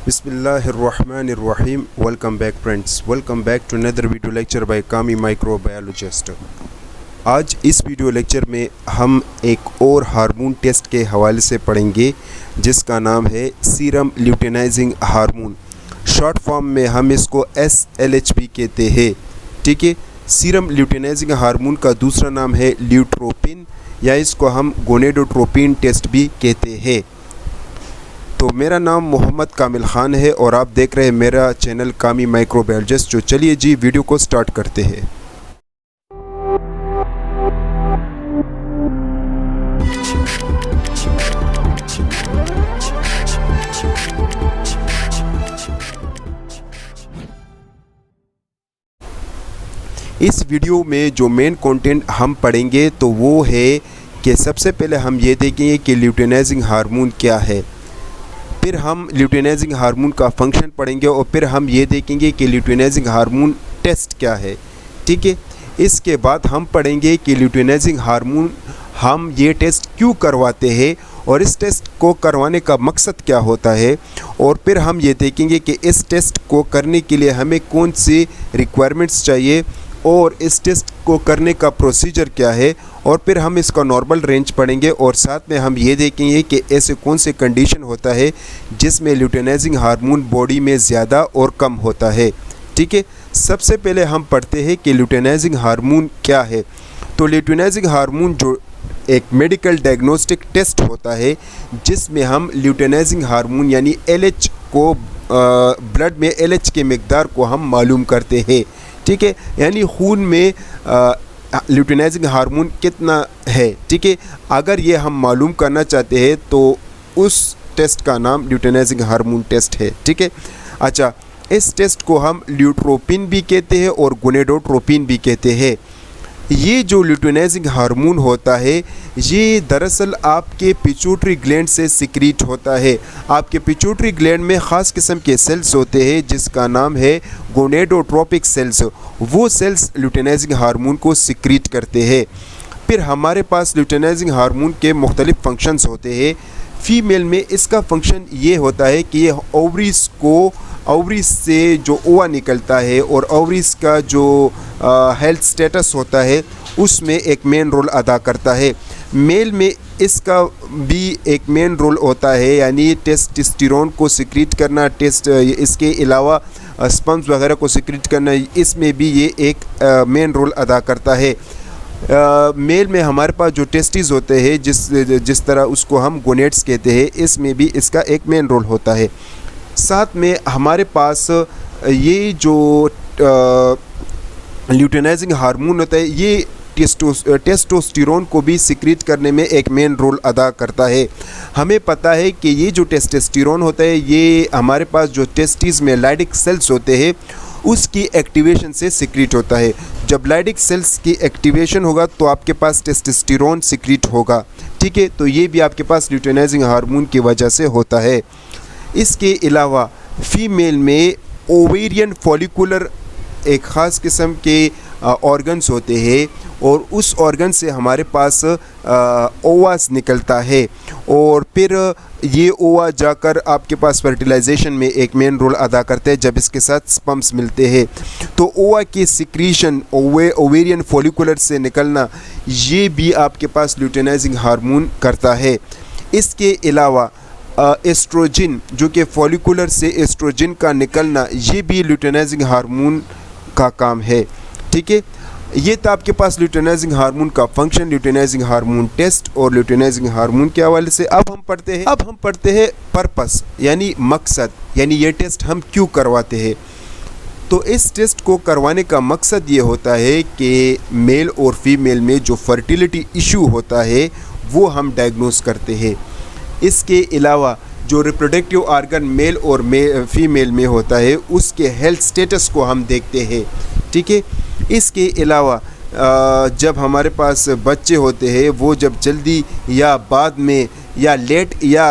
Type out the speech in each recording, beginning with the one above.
बिस्मिल्लाहिर्रहमानिर्रहीम। Welcome back friends, welcome back to another video lecture by कामी microbiologist. आज इस वीडियो लेक्चर में हम एक और हार्मोन टेस्ट के हवाले से पढ़ेंगे जिसका नाम है serum luteinising hormone. Short form में हम इसको SLHP कहते हैं। ठीक है, सीरम ल्यूटेनाइजिंग हार्मोन का दूसरा नाम है ल्यूट्रोपिन या इसको हम गोनेडोट्रोपिन टेस्ट भी कहते हैं। तो मेरा नाम मोहम्मद कामिल ख़ान है और आप देख रहे हैं मेरा चैनल कामी माइक्रोबायोलॉजिस्ट। जो चलिए जी वीडियो को स्टार्ट करते हैं। इस वीडियो में जो मेन कंटेंट हम पढ़ेंगे तो वो है कि सबसे पहले हम ये देखेंगे कि ल्यूटेनाइजिंग हार्मोन क्या है, फिर हम ल्यूटेनाइजिंग हार्मोन का फंक्शन पढ़ेंगे और फिर हम ये देखेंगे कि ल्यूटेनाइजिंग हार्मोन टेस्ट क्या है। ठीक है, इसके बाद हम पढ़ेंगे कि ल्यूटेनाइजिंग हार्मोन हम ये टेस्ट क्यों करवाते हैं और इस टेस्ट को करवाने का मकसद क्या होता है, और फिर हम ये देखेंगे कि इस टेस्ट को करने के लिए हमें कौन सी रिक्वायरमेंट्स चाहिए और इस टेस्ट को करने का प्रोसीजर क्या है, और फिर हम इसका नॉर्मल रेंज पढ़ेंगे और साथ में हम ये देखेंगे कि ऐसे कौन से कंडीशन होता है जिसमें ल्यूटेनाइजिंग हार्मोन बॉडी में ज़्यादा और कम होता है। ठीक है, सबसे पहले हम पढ़ते हैं कि ल्यूटेनाइजिंग हार्मोन क्या है। तो ल्यूटेनाइजिंग हार्मोन जो एक मेडिकल डायग्नोस्टिक टेस्ट होता है जिसमें हम ल्यूटेनाइजिंग हार्मोन यानी LH को ब्लड में LH के मिकदार को हम मालूम करते हैं। ठीक है, यानी खून में ल्यूटेनाइजिंग हार्मोन कितना है। ठीक है, अगर ये हम मालूम करना चाहते हैं तो उस टेस्ट का नाम ल्यूटेनाइजिंग हार्मोन टेस्ट है। ठीक है, अच्छा, इस टेस्ट को हम ल्यूट्रोपिन भी कहते हैं और गोनेडोट्रोपिन भी कहते हैं। ये जो ल्यूटेनाइजिंग हार्मोन होता है ये दरअसल आपके पिट्यूटरी ग्लैंड से सिक्रीट होता है। आपके पिट्यूटरी ग्लैंड में ख़ास किस्म के सेल्स होते हैं जिसका नाम है गोनेडोट्रोपिक सेल्स। वो सेल्स ल्यूटेनाइजिंग हार्मोन को सिक्रीट करते हैं। फिर हमारे पास ल्यूटेनाइजिंग हार्मोन के मुख्तलिफ फंक्शंस होते हैं। फ़ीमेल में इसका फंक्शन ये होता है कि ये ओवरीज से जो ओवा निकलता है और ओवरीज का जो हेल्थ स्टेटस होता है उसमें एक मेन रोल अदा करता है। मेल में इसका भी एक मेन रोल होता है, यानी टेस्टोस्टेरोन को सिक्रीट करना, इसके अलावा स्पर्म्स वगैरह को सिक्रीट करना, इसमें भी ये एक मेन रोल अदा करता है। मेल में हमारे पास जो टेस्टिस होते हैं जिस तरह उसको हम गोनेड्स कहते हैं, इसमें भी इसका एक मेन रोल होता है। साथ में हमारे पास ये जो ल्यूटेनाइजिंग हार्मोन होता है ये टेस्टोस्टेरोन को भी सिक्रीट करने में एक मेन रोल अदा करता है। हमें पता है कि ये जो टेस्टोस्टेरोन होता है ये हमारे पास जो टेस्टिस में लाइडिक सेल्स होते हैं उसकी एक्टिवेशन से सिक्रीट होता है। जब लाइडिक सेल्स की एक्टिवेशन होगा तो आपके पास टेस्टोस्टेरोन सिक्रीट होगा। ठीक है, तो ये भी आपके पास ल्यूटेनाइजिंग हार्मोन की वजह से होता है। इसके अलावा फीमेल में ओवेरियन फॉलिकुलर एक ख़ास किस्म के ऑर्गन्स होते हैं और उस ऑर्गन से हमारे पास ओवास निकलता है और फिर ये ओवा जाकर आपके पास फर्टिलाइजेशन में एक मेन रोल अदा करते हैं जब इसके साथ स्पर्म्स मिलते हैं। तो ओवा की सिक्रीशन ओवेरियन फॉलिकुलर से निकलना ये भी आपके पास ल्यूटेनाइजिंग हार्मोन करता है। इसके अलावा एस्ट्रोजन जो कि फॉलिकुलर से एस्ट्रोजन का निकलना ये भी ल्यूटेनाइजिंग हार्मोन का काम है। ठीक है, ये था आपके पास ल्यूटेनाइजिंग हार्मोन का फंक्शन, ल्यूटेनाइजिंग हार्मोन टेस्ट और ल्यूटेनाइजिंग हार्मोन के हवाले से। अब हम पढ़ते हैं पर्पस यानी मकसद, यानी ये टेस्ट हम क्यों करवाते हैं। तो इस टेस्ट को करवाने का मकसद ये होता है कि मेल और फीमेल में जो फर्टिलिटी इशू होता है वो हम डायग्नोस करते हैं। इसके अलावा जो रिप्रोडक्टिव आर्गन मेल और फीमेल में होता है उसके हेल्थ स्टेटस को हम देखते हैं। ठीक है, इसके अलावा जब हमारे पास बच्चे होते हैं वो जब जल्दी या बाद में या लेट या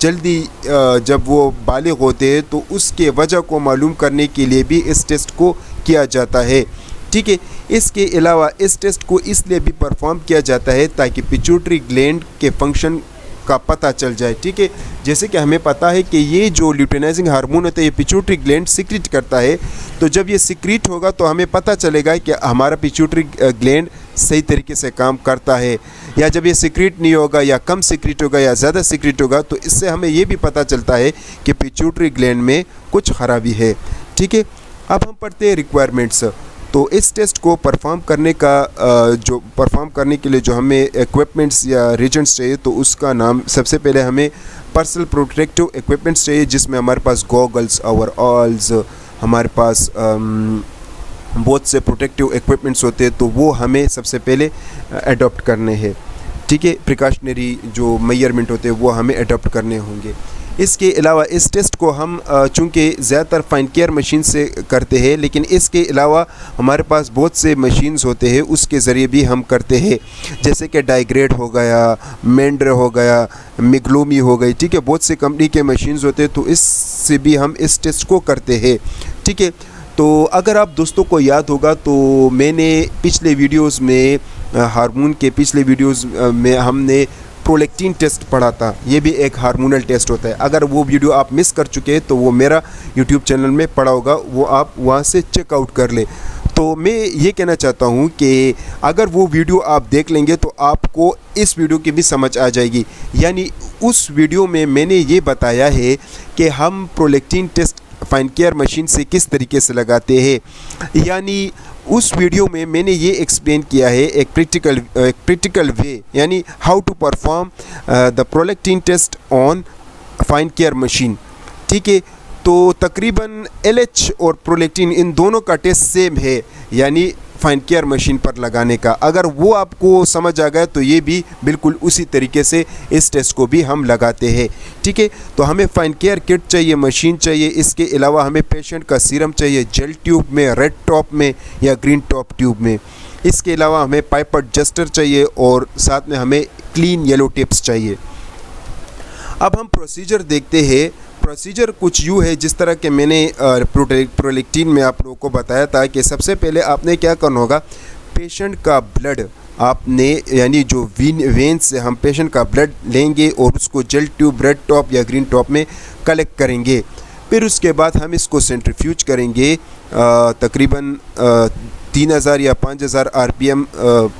जल्दी जब वो बालिग होते हैं तो उसके वजह को मालूम करने के लिए भी इस टेस्ट को किया जाता है। ठीक है, इसके अलावा इस टेस्ट को इसलिए भी परफॉर्म किया जाता है ताकि पिट्यूटरी ग्लैंड के फंक्शन का पता चल जाए। ठीक है, जैसे कि हमें पता है कि ये जो ल्यूटेनाइजिंग हार्मोन होता है ये पिट्यूटरी ग्लैंड सीक्रेट करता है, तो जब ये सीक्रेट होगा तो हमें पता चलेगा कि हमारा पिट्यूटरी ग्लैंड सही तरीके से काम करता है, या जब ये सीक्रेट नहीं होगा या कम सीक्रेट होगा या ज़्यादा सीक्रेट होगा तो इससे हमें ये भी पता चलता है कि पिट्यूटरी ग्लैंड में कुछ खराबी है। ठीक है, अब हम पढ़ते हैं रिक्वायरमेंट्स। तो इस टेस्ट को परफॉर्म करने के लिए जो हमें इक्विपमेंट्स या रीजेंट्स चाहिए, तो उसका नाम सबसे पहले हमें पर्सनल प्रोटेक्टिव इक्विपमेंट्स चाहिए, जिसमें हमारे पास गॉगल्स, ओवरऑल्स, हमारे पास बहुत से प्रोटेक्टिव इक्विपमेंट्स होते हैं, तो वो हमें सबसे पहले अडॉप्ट करने हैं। ठीक है, प्रिकॉशनरी जो मेजरमेंट होते हैं वो हमें अडॉप्ट करने होंगे। इसके अलावा इस टेस्ट को हम चूँकि ज़्यादातर फाइन केयर मशीन से करते हैं, लेकिन इसके अलावा हमारे पास बहुत से मशीन्स होते हैं उसके ज़रिए भी हम करते हैं, जैसे कि डाइग्रेड हो गया, मेंड्र हो गया, मिग्लोमी हो गई। ठीक है, बहुत से कंपनी के मशीन्स होते हैं, तो इससे भी हम इस टेस्ट को करते हैं। ठीक है, तो अगर आप दोस्तों को याद होगा तो मैंने पिछले वीडियोस में हार्मोन के पिछले वीडियोस में हमने प्रोलैक्टिन टेस्ट पढ़ा था, ये भी एक हार्मोनल टेस्ट होता है। अगर वो वीडियो आप मिस कर चुके हैं तो वो मेरा यूट्यूब चैनल में पड़ा होगा, वो आप वहाँ से चेकआउट कर ले। तो मैं ये कहना चाहता हूँ कि अगर वो वीडियो आप देख लेंगे तो आपको इस वीडियो की भी समझ आ जाएगी। यानी उस वीडियो में मैंने ये बताया है कि हम prolactin test fine care machine से किस तरीके से लगाते हैं। यानी उस वीडियो में मैंने ये एक्सप्लेन किया है एक प्रैक्टिकल वे, यानी how to perform the prolactin test on fine care machine. ठीक है, तो तकरीबन LH और प्रोलैक्टिन इन दोनों का टेस्ट सेम है, यानी फाइन केयर मशीन पर लगाने का। अगर वो आपको समझ आ गया तो ये भी बिल्कुल उसी तरीके से इस टेस्ट को भी हम लगाते हैं। ठीक है, तो हमें फाइन केयर किट चाहिए, मशीन चाहिए, इसके अलावा हमें पेशेंट का सीरम चाहिए जेल ट्यूब में, रेड टॉप में या ग्रीन टॉप ट्यूब में। इसके अलावा हमें पाइपेट जस्टर चाहिए और साथ में हमें क्लीन येलो टिप्स चाहिए। अब हम प्रोसीजर देखते हैं। प्रोसीजर कुछ यूँ है जिस तरह के मैंने प्रोलैक्टिन में आप लोगों को बताया था कि सबसे पहले आपने क्या करना होगा, पेशेंट का ब्लड आपने, यानी जो वेन से हम पेशेंट का ब्लड लेंगे और उसको जेल ट्यूब, रेड टॉप या ग्रीन टॉप में कलेक्ट करेंगे। फिर उसके बाद हम इसको सेंट्रीफ्यूज करेंगे तकरीबन 3000 या 5000 RPM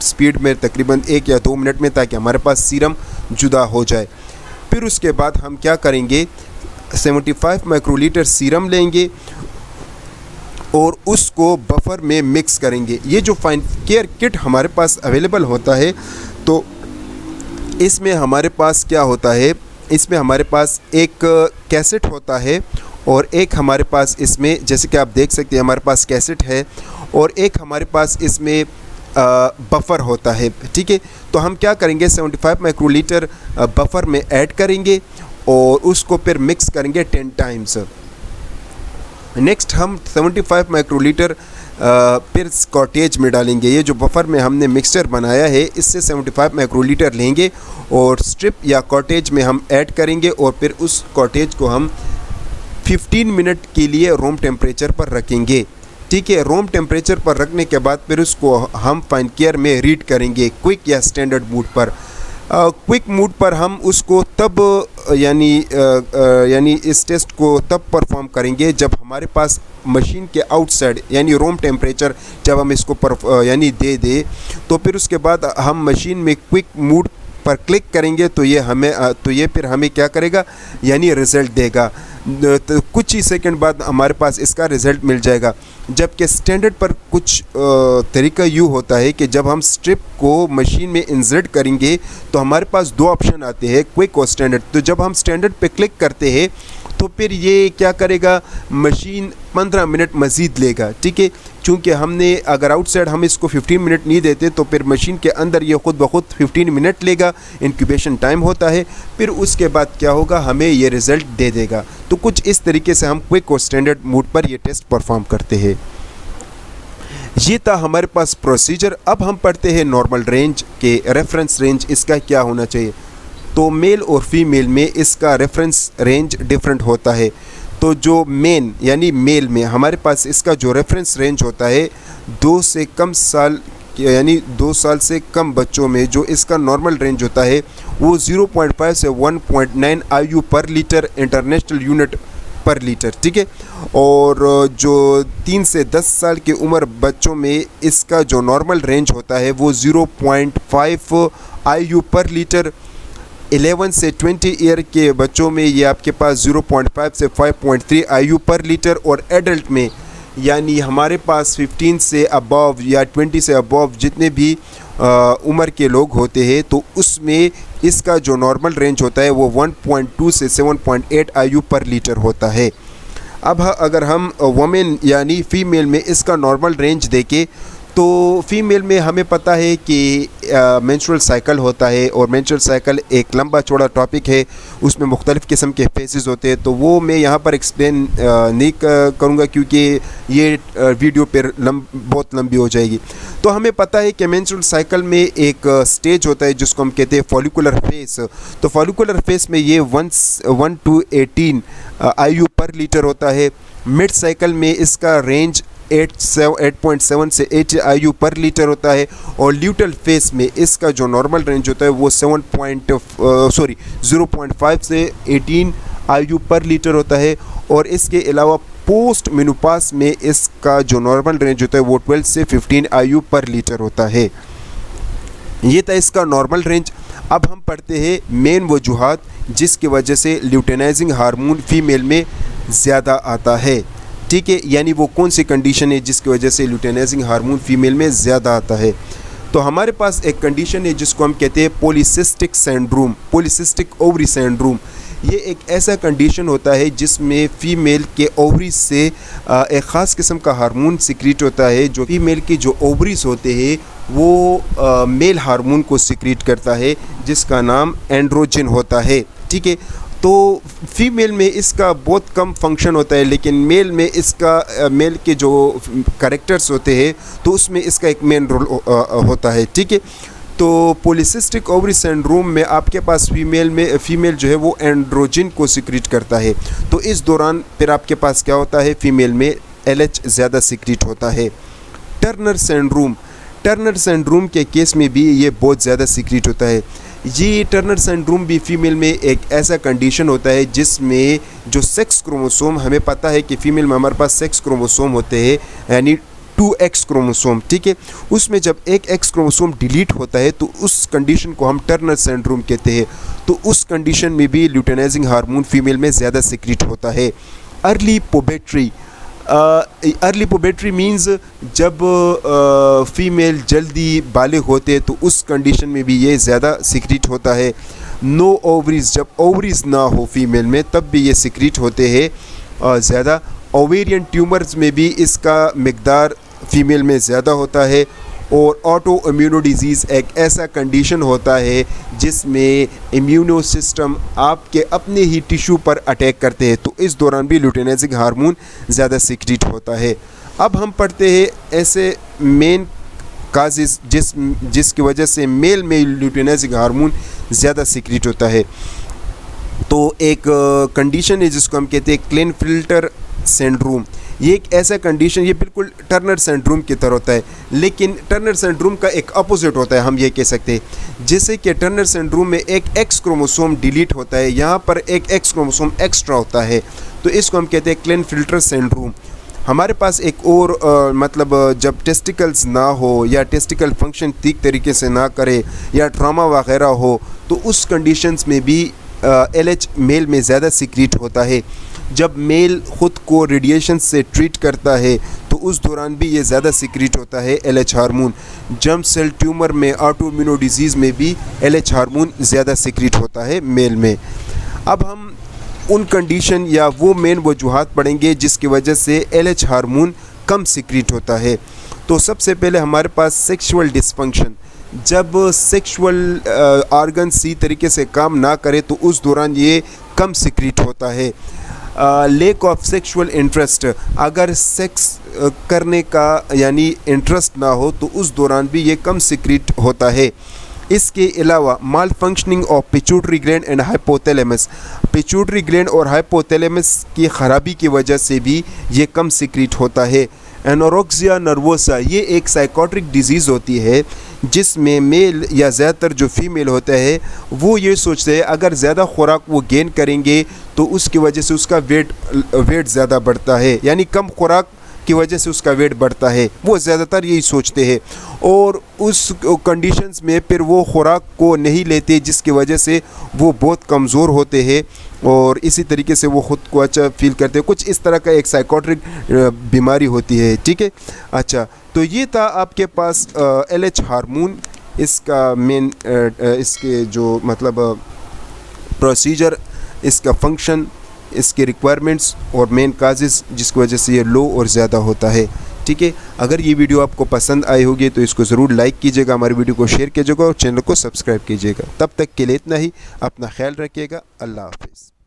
स्पीड में, तकरीबन 1 या 2 मिनट में, ताकि हमारे पास सीरम जुदा हो जाए। फिर उसके बाद हम क्या करेंगे, 75 माइक्रोलीटर सीरम लेंगे और उसको बफर में मिक्स करेंगे। ये जो फाइन केयर किट हमारे पास अवेलेबल होता है, तो इसमें हमारे पास क्या होता है, इसमें हमारे पास एक कैसेट होता है और एक हमारे पास इसमें, जैसे कि आप देख सकते हैं हमारे पास कैसेट है और एक हमारे पास इसमें बफर होता है। ठीक है, तो हम क्या करेंगे, 75 माइक्रोलीटर बफर में ऐड करेंगे और उसको फिर मिक्स करेंगे 10 टाइम्स। नेक्स्ट हम 75 माइक्रोलीटर फिर कॉटेज में डालेंगे। ये जो बफर में हमने मिक्सचर बनाया है इससे 75 माइक्रोलीटर लेंगे और स्ट्रिप या कॉटेज में हम ऐड करेंगे और फिर उस कॉटेज को हम 15 मिनट के लिए रूम टेम्परेचर पर रखेंगे। ठीक है, रूम टेम्परेचर पर रखने के बाद फिर उसको हम फाइन केयर में रीड करेंगे क्विक या स्टैंडर्ड मोड पर। क्विक मोड पर हम उसको तब यानी इस टेस्ट को तब परफॉर्म करेंगे जब हमारे पास मशीन के आउटसाइड यानी रूम टेम्परेचर जब हम इसको यानी दे दे, तो फिर उसके बाद हम मशीन में क्विक मोड पर क्लिक करेंगे तो ये फिर हमें क्या करेगा, यानी रिज़ल्ट देगा। तो कुछ ही सेकंड बाद हमारे पास इसका रिज़ल्ट मिल जाएगा। जबकि स्टैंडर्ड पर कुछ तरीका यूँ होता है कि जब हम स्ट्रिप को मशीन में इंसर्ट करेंगे तो हमारे पास 2 ऑप्शन आते हैं, क्विक और स्टैंडर्ड। तो जब हम स्टैंडर्ड पे क्लिक करते हैं तो फिर ये क्या करेगा, मशीन 15 मिनट मज़ीद लेगा। ठीक है, चूँकि हमने अगर आउटसाइड हम इसको 15 मिनट नहीं देते तो फिर मशीन के अंदर ये ख़ुद ब खुद 15 मिनट लेगा, इंक्यूबेशन टाइम होता है। फिर उसके बाद क्या होगा, हमें ये रिज़ल्ट दे देगा। तो कुछ इस तरीके से हम क्विक और स्टैंडर्ड मोड पर ये टेस्ट परफॉर्म करते हैं। ये था हमारे पास प्रोसीजर। अब हम पढ़ते हैं नॉर्मल रेंज के रेफरेंस रेंज इसका क्या होना चाहिए। तो मेल और फीमेल में इसका रेफरेंस रेंज डिफरेंट होता है। तो जो मेन यानी मेल में हमारे पास इसका जो रेफरेंस रेंज होता है 2 साल से कम बच्चों में जो इसका नॉर्मल रेंज होता है वो 0.5 से 1.9 IU पर लीटर इंटरनेशनल यूनिट पर लीटर, ठीक है। और जो 3 से 10 साल की उम्र बच्चों में इसका जो नॉर्मल रेंज होता है वो 0.5 IU पर लीटर। 11 से 20 ईयर के बच्चों में ये आपके पास 0.5 से 5.3 IU पर लीटर। और एडल्ट में यानी हमारे पास 15 से अबव या 20 से अबव जितने भी उम्र के लोग होते हैं तो उसमें इसका जो नॉर्मल रेंज होता है वो 1.2 से 7.8 IU पर लीटर होता है। अब अगर हम वुमेन यानी फ़ीमेल में इसका नॉर्मल रेंज देखें तो फ़ीमेल में हमें पता है कि मेंस्ट्रुअल साइकिल होता है और मेंस्ट्रुअल साइकिल एक लंबा चौड़ा टॉपिक है, उसमें मुख्तलिफ़ किस्म के फेजेस होते हैं, तो वो मैं यहाँ पर एक्सप्लेन नहीं करूँगा क्योंकि ये वीडियो पर बहुत लंबी हो जाएगी। तो हमें पता है कि मेंस्ट्रुअल साइकिल में एक स्टेज होता है जिसको हम कहते हैं फॉलिकुलर फेस। तो फॉलिकुलर फेस में ये 1 to 18 IU पर लीटर होता है। मिड साइकिल में इसका रेंज 8.7 से 80 IU पर लीटर होता है। और ल्यूटल फेस में इसका जो नॉर्मल रेंज होता है वो 0.5 से 18 IU पर लीटर होता है। और इसके अलावा पोस्ट मेनोपॉज में इसका जो नॉर्मल रेंज होता है वो 12 से 15 IU पर लीटर होता है। ये था इसका नॉर्मल रेंज। अब हम पढ़ते हैं मेन वजूहात जिसकी वजह से ल्यूटेनाइजिंग हार्मोन फ़ीमेल में ज़्यादा आता है, ठीक है, यानी वो कौन सी कंडीशन है जिसकी वजह से ल्यूटेनाइजिंग हार्मोन फ़ीमेल में ज़्यादा आता है। तो हमारे पास एक कंडीशन है जिसको हम कहते हैं polycystic syndrome, polycystic ovary syndrome. ये एक ऐसा कंडीशन होता है जिसमें फ़ीमेल के ओवरीज से एक ख़ास किस्म का हार्मोन सिक्रीट होता है। जो फीमेल की जो ओवरीज होते हैं वो मेल हार्मोन को सिक्रीट करता है जिसका नाम एंड्रोजन होता है, ठीक है। तो फीमेल में इसका बहुत कम फंक्शन होता है, लेकिन मेल में इसका मेल के जो कैरेक्टर्स होते हैं तो उसमें इसका एक मेन रोल होता है, ठीक है। तो पॉलीसिस्टिक ओवरी सिंड्रोम में आपके पास फीमेल जो है वो एंड्रोजन को सिक्रीट करता है। तो इस दौरान फिर आपके पास क्या होता है, फीमेल में LH ज़्यादा सिक्रीट होता है। टर्नर सिंड्रोम के केस में भी ये बहुत ज़्यादा सिक्रीट होता है। ये टर्नर सिंड्रोम भी फीमेल में एक ऐसा कंडीशन होता है जिसमें जो सेक्स क्रोमोसोम, हमें पता है कि फ़ीमेल में हमारे पास सेक्स क्रोमोसोम होते हैं यानी 2X क्रोमोसोम, ठीक है। उसमें जब एक X क्रोमोसोम डिलीट होता है तो उस कंडीशन को हम टर्नर सिंड्रोम कहते हैं। तो उस कंडीशन में भी ल्यूटेनाइजिंग हार्मोन फीमेल में ज़्यादा सिक्रीट होता है। अर्ली पुबर्टी मीन्स जब फीमेल जल्दी बालिग होते हैं तो उस कंडीशन में भी ये ज़्यादा सिक्रीट होता है। नो ओवरीज, जब ओवरीज ना हो फीमेल में तब भी ये सिक्रीट होते हैं ज़्यादा। ओवेरियन ट्यूमर्स में भी इसका मिकदार फीमेल में ज़्यादा होता है। और ऑटो इम्यूनो डिज़ीज़ एक ऐसा कंडीशन होता है जिसमें इम्यूनो सिस्टम आपके अपने ही टिश्यू पर अटैक करते हैं, तो इस दौरान भी ल्यूटेनाइजिंग हार्मोन ज़्यादा सिक्रीट होता है। अब हम पढ़ते हैं ऐसे मेन काजेज़ जिसकी वजह से मेल में ल्यूटेनाइजिंग हार्मोन ज़्यादा सिक्रीट होता है। तो एक कंडीशन है जिसको हम कहते हैं क्लेनफिल्टर सिंड्रोम। ये एक ऐसा कंडीशन, ये बिल्कुल टर्नर सिंड्रोम की तरह होता है, लेकिन टर्नर सिंड्रोम का एक अपोजिट होता है, हम ये कह सकते हैं। जैसे कि टर्नर सिंड्रोम में एक X क्रोमोसोम डिलीट होता है, यहाँ पर एक X क्रोमोसोम एक्स्ट्रा होता है, तो इसको हम कहते हैं क्लेनफिल्टर सिंड्रोम। हमारे पास एक और मतलब जब टेस्टिकल्स ना हो या टेस्टिकल फंक्शन ठीक तरीके से ना करे या ट्रामा वगैरह हो तो उस कंडीशंस में भी LH मेल में ज़्यादा सिक्रीट होता है। जब मेल ख़ुद को रेडिएशन से ट्रीट करता है तो उस दौरान भी ये ज़्यादा सिक्रीट होता है LH hormone. Germ cell tumor में, ऑटोइम्यूनो डिजीज़ में भी LH हार्मोन ज़्यादा सिक्रीट होता है मेल में। अब हम उन कंडीशन या वो मेन वजूहात पढ़ेंगे जिसकी वजह से LH हार्मोन कम सिक्रीट होता है। तो सबसे पहले हमारे पास सेक्सुअल डिसफंक्शन, जब सेक्सुअल ऑर्गन सही तरीके से काम ना करे तो उस दौरान ये कम सिक्रीट होता है। लैक ऑफ सेक्सुअल इंटरेस्ट, अगर सेक्स करने का यानी इंटरेस्ट ना हो तो उस दौरान भी ये कम सिक्रीट होता है। इसके अलावा malfunctioning of pituitary gland and hypothalamus, pituitary gland और हाइपोथैलेमस की ख़राबी की वजह से भी ये कम सिक्रीट होता है। एनोरेक्सिया नर्वोसा ये एक साइकोट्रिक डिजीज़ होती है जिसमें मेल या ज़्यादातर जो फीमेल होता है वो ये सोचते हैं अगर ज़्यादा खुराक वो गेन करेंगे तो उसकी वजह से उसका वेट ज़्यादा बढ़ता है, यानी कम खुराक की वजह से उसका वेट बढ़ता है, वो ज़्यादातर यही सोचते हैं और उस कंडीशंस में फिर वो खुराक को नहीं लेते जिसकी वजह से वो बहुत कमज़ोर होते हैं और इसी तरीके से वो ख़ुद को अच्छा फील करते हैं। कुछ इस तरह का एक साइकोट्रिक बीमारी होती है, ठीक है। अच्छा, तो ये था आपके पास LH हार्मोन, इसका मेन इसके जो मतलब प्रोसीजर, इसका फंक्शन, इसके रिक्वायरमेंट्स और मेन काजेज़ जिसकी वजह से ये लो और ज़्यादा होता है, ठीक है। अगर ये वीडियो आपको पसंद आई होगी तो इसको ज़रूर लाइक कीजिएगा, हमारी वीडियो को शेयर कीजिएगा और चैनल को सब्सक्राइब कीजिएगा। तब तक के लिए इतना ही, अपना ख्याल रखिएगा। अल्लाह हाफ़िज़।